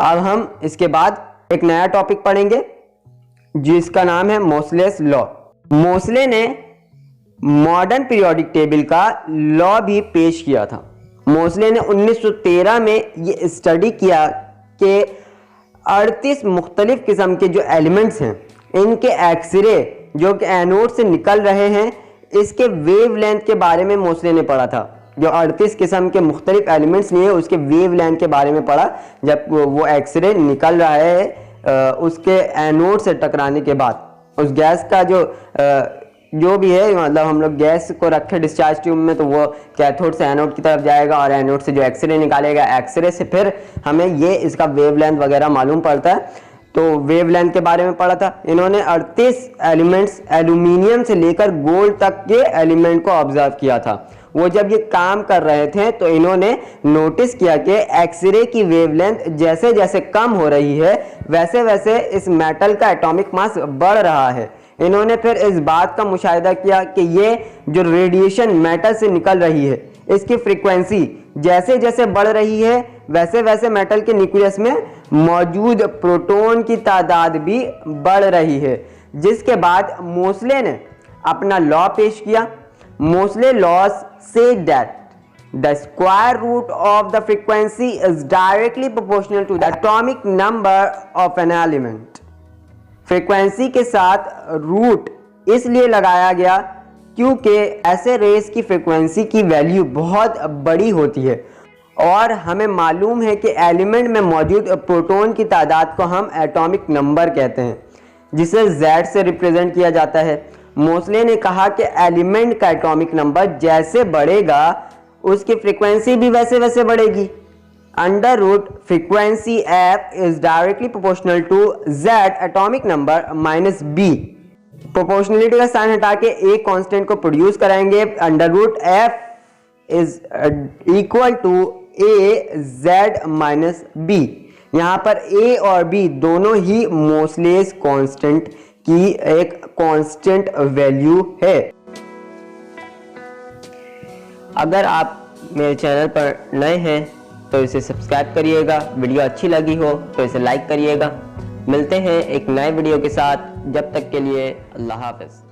अब हम इसके बाद एक नया टॉपिक पढ़ेंगे जिसका नाम है मोसलेस लॉ। मोसले ने मॉडर्न पीरियोडिक टेबल का लॉ भी पेश किया था। मोसले ने 1913 में ये स्टडी किया कि 38 मुख्तलिफ किस्म के जो एलिमेंट्स हैं इनके एक्सरे जो कि एनोड से निकल रहे हैं इसके वेवलेंथ के बारे में मोसले ने पढ़ा था। जो 38 किस्म के मुख्तलिफ एलिमेंट्स लिए उसके वेवलेंथ के बारे में पढ़ा जब वो एक्सरे निकल रहा है उसके एनोड से टकराने के बाद। उस गैस का जो भी है, मतलब हम लोग गैस को रखे डिस्चार्ज ट्यूब में तो वो कैथोड से एनोड की तरफ जाएगा और एनोड से जो एक्सरे निकालेगा, एक्सरे से फिर हमें ये इसका वेवलेंथ वगैरह मालूम पड़ता है। तो वेवलेंथ के बारे में पढ़ा था। इन्होंने 38 एलिमेंट्स एल्यूमिनियम से लेकर गोल्ड तक के एलिमेंट को ऑब्जर्व किया था। वो जब ये काम कर रहे थे तो इन्होंने नोटिस किया कि एक्सरे की वेवलेंथ जैसे जैसे कम हो रही है वैसे वैसे इस मेटल का एटॉमिक मास बढ़ रहा है। इन्होंने फिर इस बात का मुशाहिदा किया कि ये जो रेडिएशन मेटल से निकल रही है इसकी फ्रीक्वेंसी जैसे जैसे बढ़ रही है वैसे वैसे मेटल के न्यूक्लियस में मौजूद प्रोटॉन की तादाद भी बढ़ रही है। जिसके बाद मोसले ने अपना लॉ पेश किया। मोसले लॉज से that the square root of the frequency is directly proportional to the atomic number of an element। Frequency के साथ रूट इसलिए लगाया गया क्योंकि ऐसे रेस की फ्रीक्वेंसी की वैल्यू बहुत बड़ी होती है और हमें मालूम है कि एलिमेंट में मौजूद प्रोटॉन की तादाद को हम एटॉमिक नंबर कहते हैं जिसे Z से रिप्रेजेंट किया जाता है। मोसले ने कहा कि एलिमेंट का एटॉमिक नंबर जैसे बढ़ेगा उसकी फ्रीक्वेंसी भी वैसे वैसे बढ़ेगी। Under root frequency f is directly proportional to Z atomic number minus b। Proportionality का साइन हटा के a कांस्टेंट को प्रोड्यूस कराएंगे। Under root f is equal to a z minus b। यहाँ पर a और b दोनों ही मोसलेस कांस्टेंट की एक कांस्टेंट वैल्यू है। अगर आप मेरे चैनल पर नए हैं तो इसे सब्सक्राइब करिएगा। वीडियो अच्छी लगी हो तो इसे लाइक करिएगा। मिलते हैं एक नए वीडियो के साथ, जब तक के लिए अल्लाह हाफ़िज़।